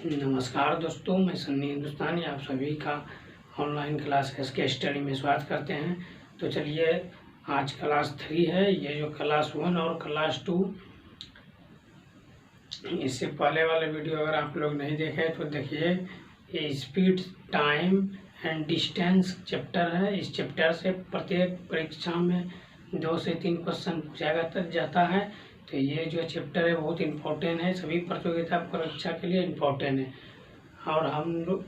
नमस्कार दोस्तों, मैं सन्नी हिंदुस्तानी आप सभी का ऑनलाइन क्लास एसके स्टडी में स्वागत करते हैं। तो चलिए, आज क्लास 3 है। ये जो क्लास 1 और क्लास 2, इससे पहले वाले वीडियो अगर आप लोग नहीं देखे तो देखिए। ये speed, time and distance chapter है। इस चैप्टर से प्रत्येक परीक्षा में 2 से 3 क्वेश्चन पूछा जाता है। तो ये जो चैप्टर है बहुत इम्पोर्टेंट है, सभी प्रतियोगिता परीक्षा के लिए इम्पोर्टेंट है। और हम लोग,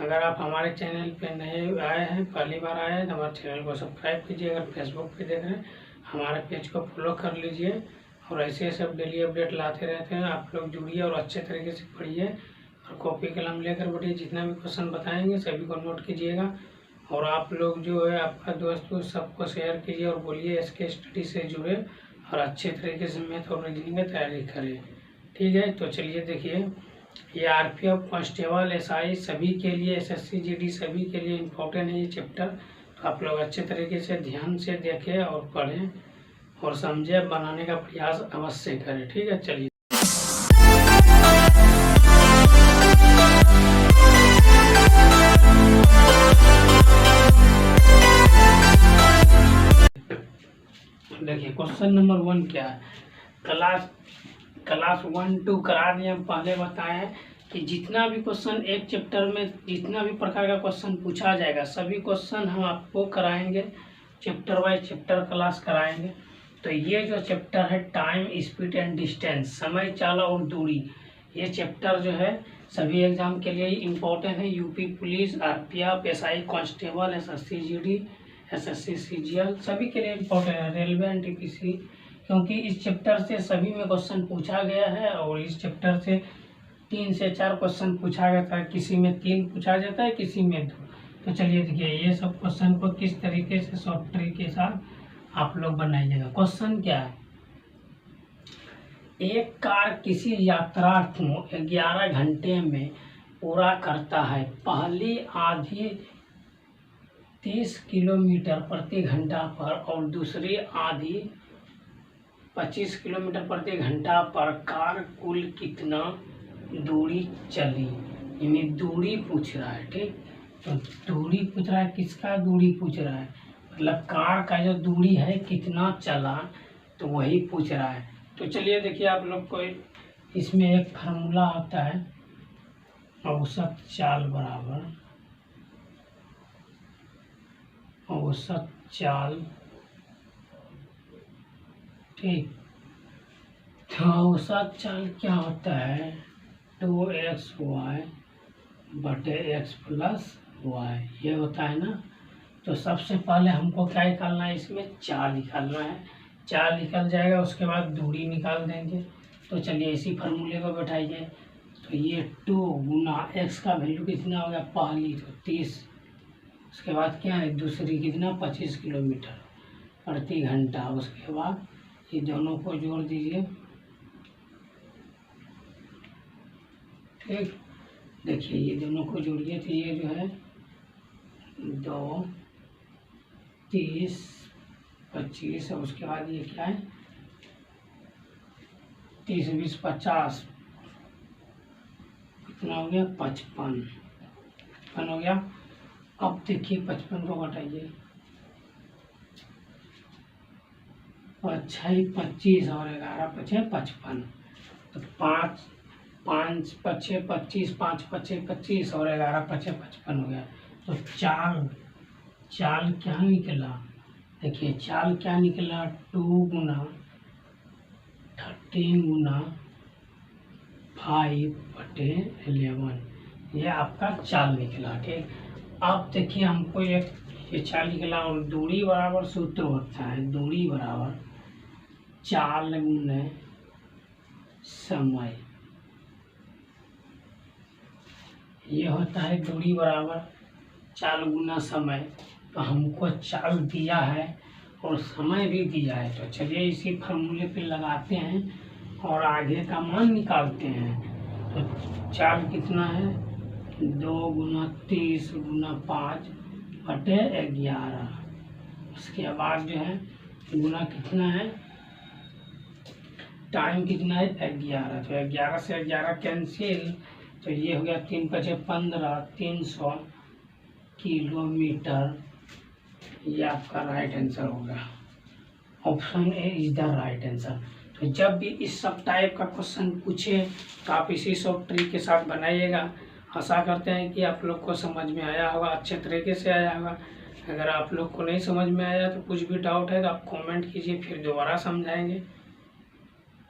अगर आप हमारे चैनल पे नए आए हैं, पहली बार आए हैं, तो हमारे चैनल को सब्सक्राइब कीजिए। अगर फेसबुक पे देख रहे हैं, हमारे पेज को फॉलो कर लीजिए। और ऐसे सब डेली अपडेट लाते रहते हैं। आप लोग जुड़िए और अच्छे तरीके से पढ़िए और कॉपी कलम लेकर बैठिए। जितना भी क्वेश्चन बताएंगे सभी को नोट कीजिएगा। और आप लोग जो है, आपका दोस्त सबको शेयर कीजिए और बोलिए एसके स्टडी से जुड़े और अच्छे तरीके से मैथ और रीजनिंग की तैयारी करें। ठीक है, तो चलिए देखिए, ये आरपीएफ, कांस्टेबल, एसआई सभी के लिए, एसएससी जीडी सभी के लिए इम्पोर्टेंट है ये चैप्टर। तो आप लोग अच्छे तरीके से ध्यान से देखें और पढ़ें और समझें, बनाने का प्रयास अवश्य करें। ठीक है, चलिए देखिए, क्वेश्चन नंबर 1 क्या है। क्लास 1, 2 करा दिए। हम पहले बताए हैं कि जितना भी क्वेश्चन एक चैप्टर में, जितना भी प्रकार का क्वेश्चन पूछा जाएगा, सभी क्वेश्चन हम आपको कराएंगे, चैप्टर वाइज चैप्टर क्लास कराएंगे। तो ये जो चैप्टर है टाइम, स्पीड एंड डिस्टेंस, समय, चाल और दूरी, ये चैप्टर जो है सभी एग्जाम के लिए इम्पोर्टेंट है। UP police, RPF, SI, constable, SSC GD, SSC CGL सभी के लिए इम्पोर्टेंट है। रेलवे, एनटीपीसी, क्योंकि इस चैप्टर से सभी में क्वेश्चन पूछा गया है। और इस चैप्टर से 3 से 4 क्वेश्चन पूछा गया था। किसी में 3 पूछा जाता है, किसी में 2। तो चलिए देखिए, ये सब क्वेश्चन को किस तरीके से शॉर्ट ट्रिक के साथ आप लोग बनाइएगा। क्वेश्चन क्या है, एक कार किसी यात्रा को 11 घंटे में पूरा करता है। पहली आधी 30 किलोमीटर प्रति घंटा पर और दूसरी आधी 25 किलोमीटर प्रति घंटा पर कार कुल कितना दूरी चली। यानी दूरी पूछ रहा है। ठीक, तो दूरी पूछ रहा है, किसका दूरी पूछ रहा है, मतलब कार का जो दूरी है कितना चला, तो वही पूछ रहा है। तो चलिए देखिए, आप लोग को इसमें एक फार्मूला होता है, औसत चाल बराबर औसत चाल। ठीक, तो औसत चाल क्या होता है, 2xy बटे x प्लस y, ये होता है ना। तो सबसे पहले हमको क्या निकालना है, इसमें चाल निकालना है। चाल निकल जाएगा, उसके बाद दूरी निकाल देंगे। तो चलिए इसी फार्मूले को बैठाइए। तो ये 2 गुना x का वैल्यू कितना हो गया, पहली तो 30, उसके बाद क्या है दूसरी कितना, 25 किलोमीटर प्रति घंटा। उसके बाद ये दोनों को जोड़ दीजिए। ठीक, देखिए ये दोनों को जोड़िए। तो ये जो है 2, 30, 25 और उसके बाद ये क्या है 30, 20, 50, कितना हो गया 55 हो गया। अब देखिए 55 को घटाइए, 5 25 और 11 5 55। तो 5 5 5 25, 5 5 25 और 11 5 55 हो गया। तो चाल क्या निकला, देखिए चाल क्या निकला, 2 गुना 13 गुना 5 बटे 11, ये आपका चाल निकला। ठीक, अब देखिए हमको ये चाल निकला और दूरी बराबर सूत्र होता है, दूरी बराबर चाल गुने समय। ये होता है दूरी बराबर चाल गुना समय। तो हमको चाल दिया है और समय भी दिया है। तो चलिए इसी फार्मूले पे लगाते हैं और आगे का मान निकालते हैं। तो चाल कितना है, 2 गुना 30 गुना 5 बटे 11। उसके बाद जो है गुना कितना है, टाइम कितना है 11। तो 11 से 11 कैंसिल, तो ये हो गया 3 पचे 15, 300 किलोमीटर। ये आपका राइट आंसर होगा। Option A is the right answer. तो जब भी इस सब टाइप का क्वेश्चन पूछे तो आप इसी सब ट्रिक के साथ बनाइएगा। आशा करते हैं कि आप लोग को समझ में आया होगा, अच्छे तरीके से आया होगा। अगर आप लोग को नहीं समझ में आया तो कुछ भी डाउट है तो आप कमेंट कीजिए, फिर दोबारा समझाएंगे।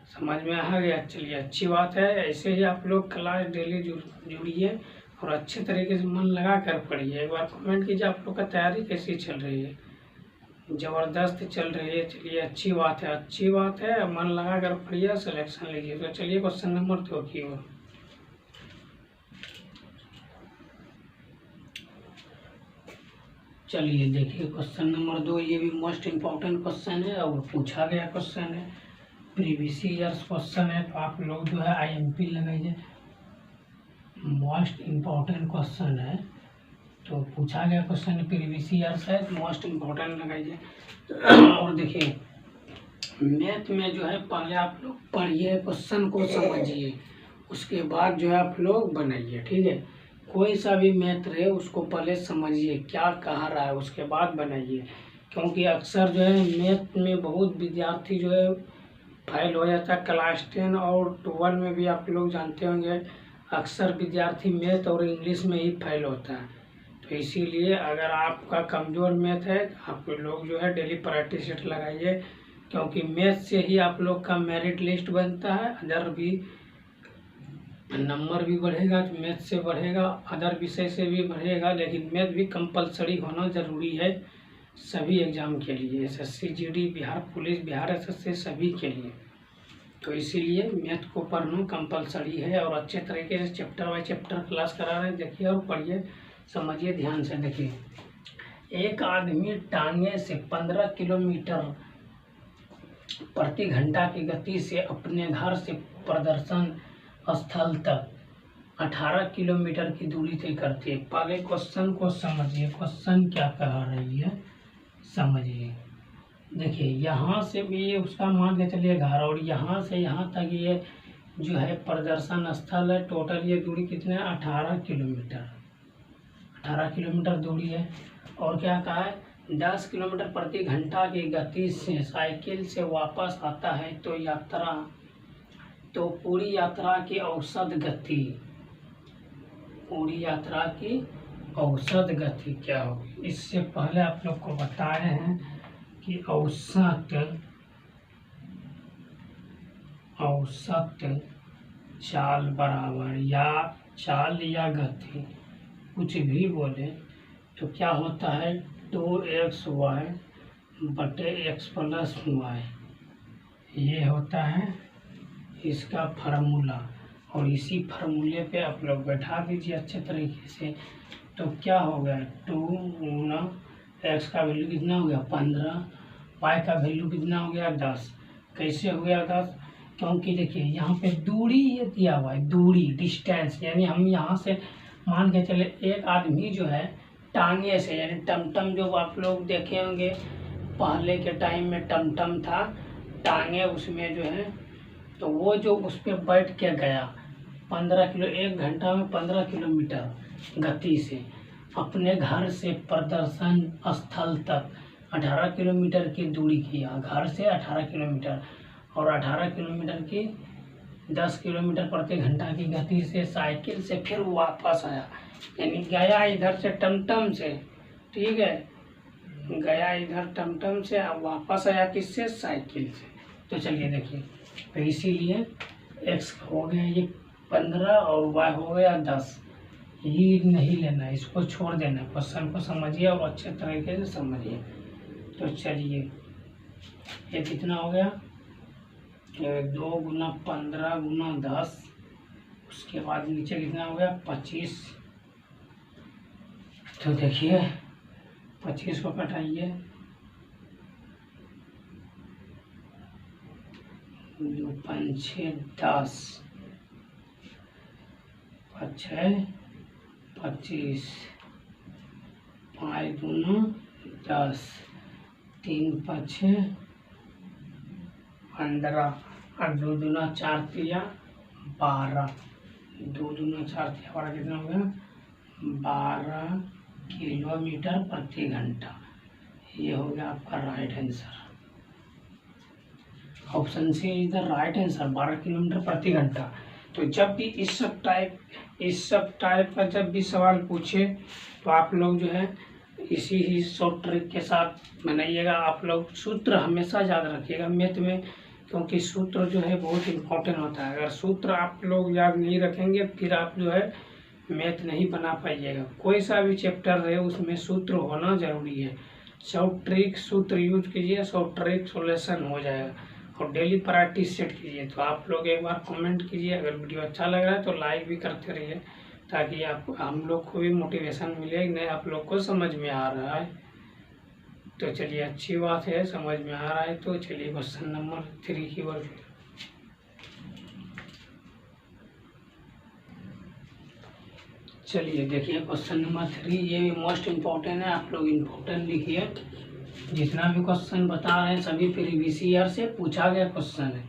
समझ में आ गया? चलिए, अच्छी बात है। ऐसे ही आप लोग क्लास डेली जुड़िए और अच्छे तरीके से मन लगा कर पढ़िए। एक बार कमेंट कीजिए आप लोग का तैयारी कैसी चल रही है। ज़बरदस्त चल रही है। चलिए, अच्छी बात है, अच्छी बात है। मन लगा कर पढ़िए, सिलेक्शन लीजिए। तो चलिए क्वेश्चन नंबर 2 की ओर। चलिए देखिए क्वेश्चन नंबर 2। ये भी मोस्ट इम्पोर्टेंट क्वेश्चन है और पूछा गया क्वेश्चन है, प्रीवियस ईयर्स क्वेश्चन है। तो आप लोग जो है IMP लगाइए। मोस्ट इम्पोर्टेंट क्वेश्चन है, तो पूछा गया क्वेश्चन प्रीवियस ईयर्स है, तो मोस्ट इम्पोर्टेंट लगाइए। और देखिए, मैथ में जो है पहले आप लोग पढ़िए, क्वेश्चन को समझिए, उसके बाद जो है आप लोग बनाइए। ठीक है, कोई सा भी मैथ रहे उसको पहले समझिए क्या कह रहा है, उसके बाद बनाइए। क्योंकि अक्सर जो है मैथ में बहुत विद्यार्थी जो है फेल हो जाता है। क्लास 10 और 12 में भी आप लोग जानते होंगे, अक्सर विद्यार्थी मैथ और इंग्लिश में ही फेल होता है। तो इसीलिए अगर आपका कमज़ोर मैथ है तो आप लोग जो है डेली प्रैक्टिस सेट लगाइए, क्योंकि मैथ से ही आप लोग का मेरिट लिस्ट बनता है। अदर भी नंबर भी बढ़ेगा तो मैथ से बढ़ेगा, अदर विषय से भी बढ़ेगा, लेकिन मैथ भी कंपलसरी होना ज़रूरी है सभी एग्ज़ाम के लिए, SSC GD, Bihar police, Bihar SSC सभी के लिए। तो इसीलिए मैथ को पढ़ना कंपलसरी है और अच्छे तरीके से चैप्टर बाय चैप्टर क्लास करा रहे हैं। देखिए और पढ़िए, समझिए ध्यान से। देखिए, एक आदमी टांगे से 15 किलोमीटर प्रति घंटा की गति से अपने घर से प्रदर्शन स्थल तक 18 किलोमीटर की दूरी तय करती है। पहले क्वेश्चन को समझिए, क्वेश्चन क्या कह रही है समझिए। देखिए, यहाँ से भी ये उसका मान के चलिए घर, और यहाँ से यहाँ तक ये जो है प्रदर्शन स्थल है। टोटल ये दूरी कितना है? 18 किलोमीटर। 18 किलोमीटर दूरी है। और क्या कहा है? 10 किलोमीटर प्रति घंटा की गति से साइकिल से वापस आता है तो पूरी यात्रा की औसत गति, पूरी यात्रा की औसत गति क्या होगी? इससे पहले आप लोग को बताए हैं कि औसत चाल बराबर, या चाल या गति कुछ भी बोले तो क्या होता है? 2xy बटे x प्लस वाई, ये होता है इसका फार्मूला। और इसी फार्मूले पे आप लोग बैठा दीजिए अच्छे तरीके से। तो क्या हो गया? 2 गुना x का वैल्यू कितना हो गया? 15, y का वैल्यू कितना हो गया? 10। कैसे हो गया 10? क्योंकि देखिए यहाँ पे दूरी ये दिया हुआ है, दूरी डिस्टेंस, यानी हम यहाँ से मान के चले एक आदमी जो है टांगे से, यानी टमटम जो आप लोग देखे होंगे पहले के टाइम में टमटम था, टांगे उसमें जो है, तो वो जो उस पर बैठ के गया 15 किलो, 1 घंटा में 15 किलोमीटर गति से अपने घर से प्रदर्शन स्थल तक 18 किलोमीटर की दूरी किया। घर से 18 किलोमीटर, और 18 किलोमीटर की 10 किलोमीटर प्रति घंटा की गति से साइकिल से फिर वापस आया, यानी गया इधर से टमटम से, ठीक है, गया इधर टमटम से, अब वापस आया किससे? साइकिल से। तो चलिए देखिए, तो इसीलिए x हो गया ये 15 और y हो गया 10। ये नहीं लेना, इसको छोड़ देना। क्वेश्चन को समझिए और अच्छे तरीके से समझिए। तो चलिए, ये कितना हो गया? 2 गुना 15 गुना 10, उसके बाद नीचे कितना हो गया? 25। तो देखिए 25 को घटाइए, 2 5 6 10, 5 6 25, 5 दूना 10, 3 5 6 15, और 2 दूना 4 3 12, 2 दूना 4 12 कितना हो गया 12 किलोमीटर प्रति घंटा। ये हो गया आपका right answer. Option C is the right answer, 12 kilometre प्रति घंटा। तो जब भी इस सब टाइप का जब भी सवाल पूछे तो आप लोग जो है इसी ही शॉर्ट ट्रिक के साथ बनाइएगा। आप लोग सूत्र हमेशा याद रखिएगा मैथ में, क्योंकि सूत्र जो है बहुत इम्पोर्टेंट होता है। अगर सूत्र आप लोग याद नहीं रखेंगे फिर आप जो है मैथ नहीं बना पाइएगा। कोई सा भी चैप्टर रहे उसमें सूत्र होना जरूरी है। शॉर्ट ट्रिक सूत्र यूज कीजिए, शॉर्ट ट्रिक सॉल्यूशन हो जाएगा। और डेली प्रैक्टिस सेट कीजिए। तो आप लोग एक बार कमेंट कीजिए, अगर वीडियो अच्छा लग रहा है तो लाइक भी करते रहिए, ताकि आप हम लोग को भी मोटिवेशन मिले, नहीं आप लोग को समझ में आ रहा है। तो चलिए अच्छी बात है, समझ में आ रहा है। तो चलिए क्वेश्चन नंबर 3 की ओर चलिए देखिए क्वेश्चन नंबर 3। ये भी मोस्ट इम्पोर्टेंट है, आप लोग इम्पोर्टेंट लिखिए। जितना भी क्वेश्चन बता रहे हैं सभी प्रीवियस ईयर से पूछा गया क्वेश्चन है।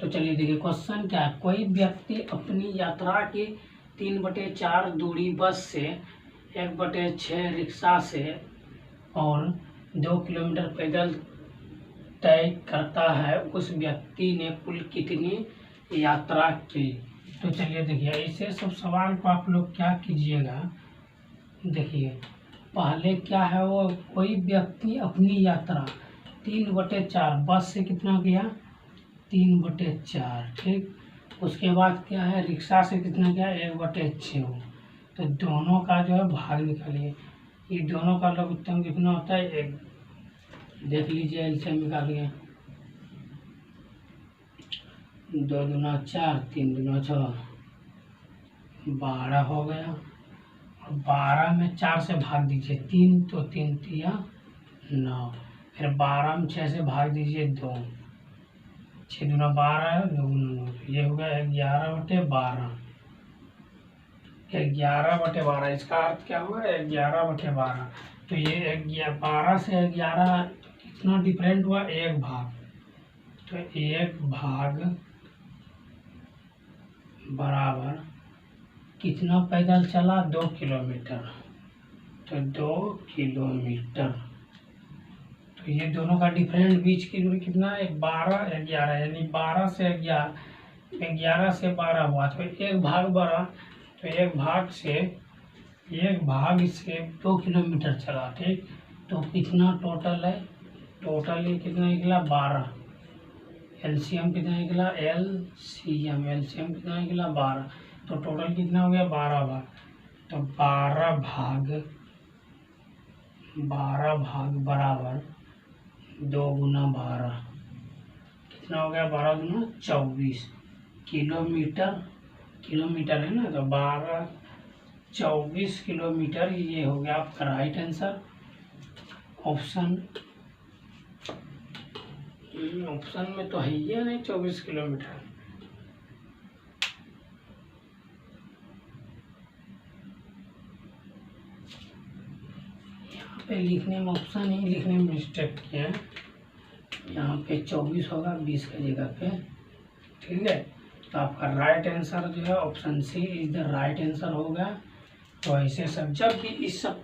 तो चलिए देखिए क्वेश्चन क्या है। कोई व्यक्ति अपनी यात्रा की 3/4 दूरी बस से, 1/6 रिक्शा से और 2 किलोमीटर पैदल तय करता है। उस व्यक्ति ने कुल कितनी यात्रा की। तो चलिए देखिए ऐसे सब सवाल को आप लोग क्या कीजिएगा। देखिए पहले क्या है, वो कोई व्यक्ति अपनी यात्रा 3/4 बस से कितना किया 3/4, ठीक। उसके बाद क्या है रिक्शा से कितना किया 1/6। तो दोनों का जो है भाग निकालिए। ये दोनों का लघुत्तम कितना होता है 1। देख लीजिए एलसीएम निकालिए। 2 दूना 4, 3 दूना 6, 12 हो गया। 12 में 4 से भाग दीजिए 3, तो 3 तिया 9। फिर 12 में 6 से भाग दीजिए 2, 6 दूना 12, 2 9। ये हो गया 11/12। 11/12 इसका अर्थ क्या हुआ 11/12। तो ये 12 से 11 कितना डिफरेंट हुआ 1 भाग। तो 1 भाग बराबर कितना पैदल चला 2 किलोमीटर। तो 2 किलोमीटर। तो ये दोनों का डिफरेंट बीच की दूरी कितना है 12-11, यानी 12 से 11 से 12 हुआ। तो 1 भाग बढ़ा, तो 1 भाग से 2 किलोमीटर चला, ठीक। तो कितना टोटल है, टोटल ये कितना निकला 12। एलसीएम कितना निकला एलसीएम कितना निकला 12। तो टोटल कितना हो गया 12 भाग। तो 12 भाग बराबर 2 गुना 12 कितना हो गया 12 गुना 24 किलोमीटर है ना। तो 24 किलोमीटर ये हो गया आपका राइट आंसर। ऑप्शन में तो है ही नहीं 24 किलोमीटर। यहाँ पे लिखने में ऑप्शन ही लिखने में मिस्टेक किया है। यहाँ पे 24 होगा 20 की जगह पे, ठीक है। तो आपका राइट आंसर जो है option C is the right answer होगा। तो ऐसे सब जब भी इस सब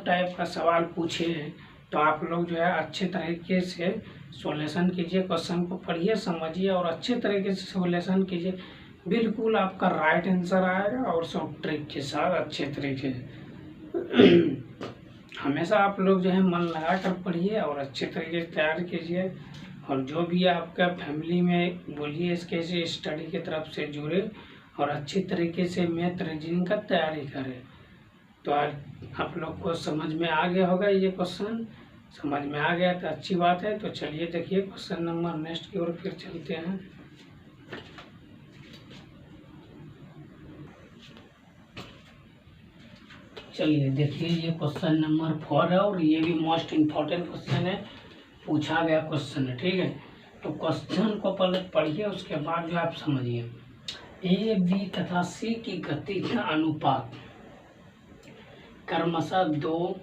टाइप का सवाल पूछे तो आप लोग जो है अच्छे तरीके से सॉल्यूशन कीजिए। क्वेश्चन को पढ़िए, समझिए और अच्छे तरीके से सॉल्यूशन कीजिए। बिल्कुल आपका राइट आंसर आएगा और शॉर्ट ट्रिक के साथ अच्छे तरीके से। हमेशा आप लोग जो है मन लगा कर पढ़िए और अच्छे तरीके से तैयार कीजिए। और जो भी आपका फैमिली में बोलिए इसके से स्टडी की तरफ से जुड़े और अच्छी तरीके से मैथ रीजनिंग का तैयारी करें। तो आज आप लोग को समझ में आ गया होगा। ये क्वेश्चन समझ में आ गया तो अच्छी बात है। तो चलिए देखिए क्वेश्चन नंबर नेक्स्ट की ओर फिर चलते हैं। चलिए देखिए ये क्वेश्चन नंबर 4 है और ये भी मोस्ट इम्पोर्टेंट क्वेश्चन है, पूछा गया क्वेश्चन है, ठीक है। तो क्वेश्चन को पहले पढ़िए, उसके बाद जो आप समझिए। ए बी तथा सी की गति का अनुपात क्रमशः 2,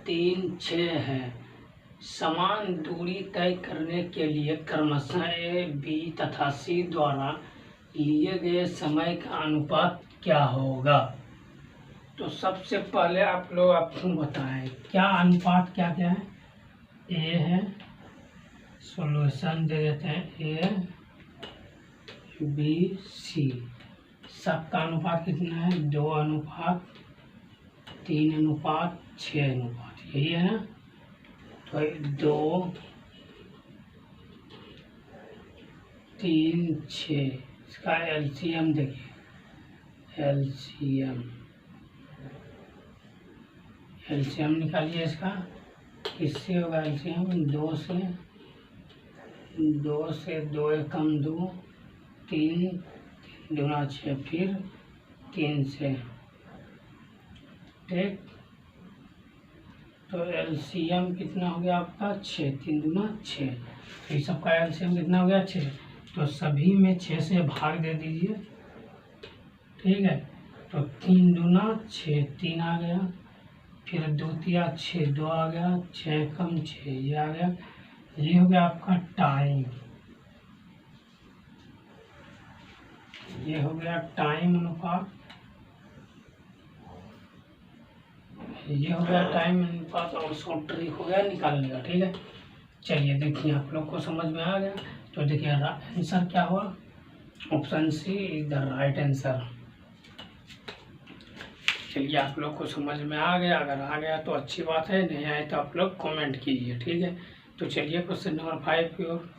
3, 6 है। समान दूरी तय करने के लिए क्रमशः ए बी तथा सी द्वारा लिए गए समय का अनुपात क्या होगा। तो सबसे पहले आप लोग आपको बताएं क्या अनुपात क्या क्या है। ए है, सॉल्यूशन दे देते हैं ए बी सी, सबका अनुपात कितना है 2:3:6, यही है ना। तो 2, 3, 6, इसका एलसीएम देखिए, एलसीएम निकालिए इसका। किससे होगा एलसीएम, 2 से 2 एकम 2, 3 दूना 6, फिर 3 से, ठीक। तो एलसीएम कितना हो गया आपका 6, 3 दूना 6, तो सबका एलसीएम कितना हो गया 6। तो सभी में 6 से भाग दे दीजिए, ठीक है। तो 3 दूना 6, 3 आ गया, फिर 2 तिया 6, 2 आ गया, 6 कम 6, ये आ गया। ये हो गया आपका टाइम, ये हो गया टाइम अनुपात, ये हो गया टाइम अनुपात। और शॉर्ट ट्रिक हो गया निकालने का, ठीक है। चलिए देखिए आप लोग को समझ में आ गया। तो देखिए आंसर क्या हुआ, option C is the right answer. चलिए आप लोग को समझ में आ गया, अगर आ गया तो अच्छी बात है, नहीं आए तो आप लोग कमेंट कीजिए, ठीक है। तो चलिए क्वेश्चन नंबर 5 की ओर।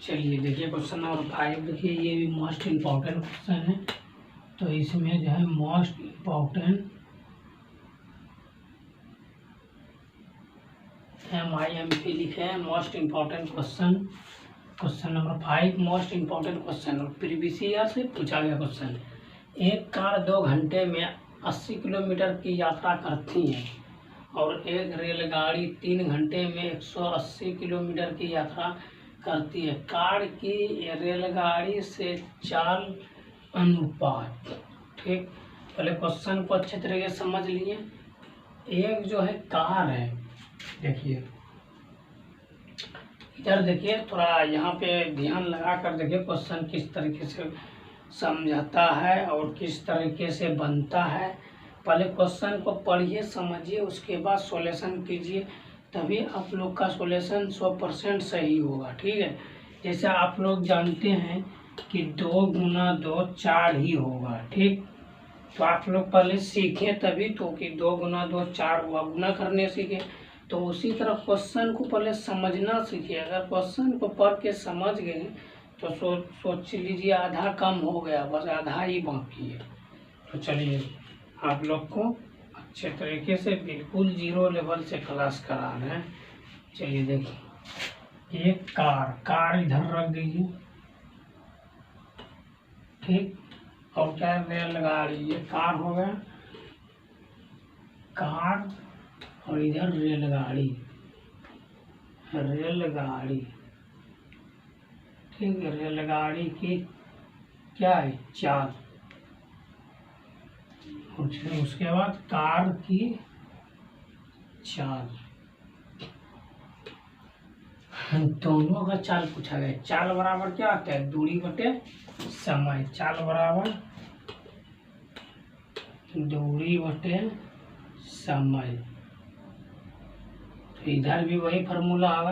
चलिए देखिए क्वेश्चन नंबर 5, देखिए ये भी मोस्ट इम्पॉर्टेंट क्वेश्चन है। तो इसमें जो है मोस्ट इम्पॉर्टेंट MIMP लिखे हैं, most important question. Question number 5 most important question, और प्रीवियस ईयर से पूछा गया क्वेश्चन। एक कार 2 घंटे में 80 किलोमीटर की यात्रा करती है और एक रेलगाड़ी 3 घंटे में 180 किलोमीटर की यात्रा करती है। कार की रेलगाड़ी से चाल अनुपात, ठीक। पहले क्वेश्चन को अच्छे तरीके से समझ लिए। एक जो है कार है, देखिए इधर देखिए, थोड़ा यहाँ पे ध्यान लगा कर देखिए क्वेश्चन किस तरीके से समझाता है और किस तरीके से बनता है। पहले क्वेश्चन को पढ़िए, समझिए, उसके बाद सॉल्यूशन कीजिए, तभी आप लोग का सॉल्यूशन 100% सही होगा, ठीक है। जैसे आप लोग जानते हैं कि 2 गुना 2 4 ही होगा, ठीक। तो आप लोग पहले सीखें तभी तो, कि 2 गुना 2 4 हुआ, गुना करने सीखे। तो उसी तरह क्वेश्चन को पहले समझना सीखिए। अगर क्वेश्चन को पढ़ के समझ गए तो सोच लीजिए आधा कम हो गया, बस आधा ही बाकी है। तो चलिए आप लोग को अच्छे तरीके से बिल्कुल 0 लेवल से क्लास करा रहे हैं। चलिए देखिए, एक कार इधर रख दीजिए, ठीक। और क्या रेलगाड़ी, ये कार हो गया, कार, और इधर रेलगाड़ी, ठीक है। रेलगाड़ी की क्या है चाल, उसके बाद कार की चाल, दोनों का चाल पूछा गया। चाल बराबर क्या होता है, दूरी बटे समय। चाल बराबर दूरी बटे समय। तो इधर भी वही फार्मूला आगा,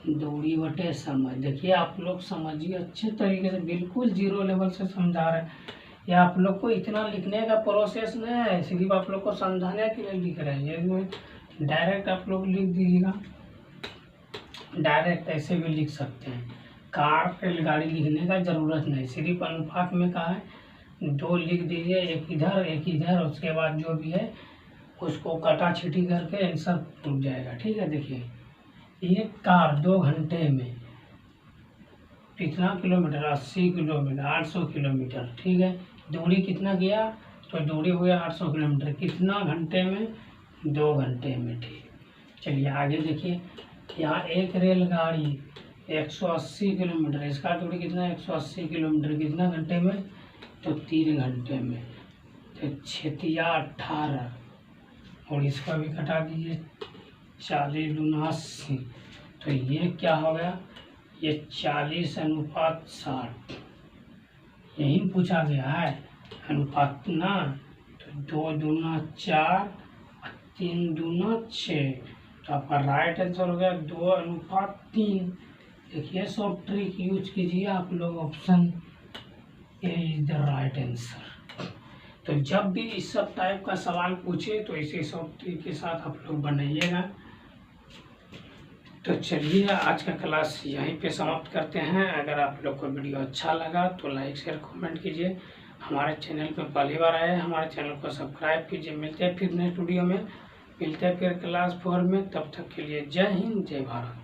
दूरी बटे समय। देखिए आप लोग समझिए अच्छे तरीके से, बिल्कुल 0 लेवल से समझा रहे हैं। या आप लोग को इतना लिखने का प्रोसेस नहीं है, सिर्फ आप लोग को समझाने के लिए लिख रहे हैं। ये डायरेक्ट आप लोग लिख दीजिएगा, डायरेक्ट ऐसे भी लिख सकते हैं। कार रेलगाड़ी लिखने का जरूरत नहीं, सिर्फ अनुपात में कहा है 2 लिख दीजिए, एक इधर, उसके बाद जो भी है उसको कटा छिटी करके आंसर रुक जाएगा, ठीक है। देखिए एक कार 2 घंटे में कितना किलोमीटर, 80 किलोमीटर, 800 किलोमीटर, ठीक है। दूरी कितना गया, तो दूरी हो गया 800 किलोमीटर, कितना घंटे में, 2 घंटे में, ठीक। चलिए आगे देखिए, यहाँ एक रेलगाड़ी 180 किलोमीटर, इसका दूरी कितना, 180 किलोमीटर, कितना घंटे में, तो 3 घंटे में। तो 6 × 18, और इसका भी कटा दीजिए 40 दूना 80। तो ये क्या हो गया, ये 40:60 यही पूछा गया है अनुपात ना। तो 2 दूना 4 और 3 दूना 6। तो आपका राइट आंसर हो गया 2:3। देखिए सब ट्रिक यूज कीजिए आप लोग, option A is the right answer. तो जब भी इस सब टाइप का सवाल पूछे तो इसी सब ट्रिक के साथ आप लोग बनाइएगा। तो चलिए आज का क्लास यहीं पे समाप्त करते हैं। अगर आप लोग को वीडियो अच्छा लगा तो लाइक शेयर कमेंट कीजिए। हमारे चैनल पे पहली बार आए हैं, हमारे चैनल को सब्सक्राइब कीजिए। मिलते हैं फिर नेक्स्ट वीडियो में, मिलते हैं फिर क्लास 4 में। तब तक के लिए जय हिंद, जय भारत।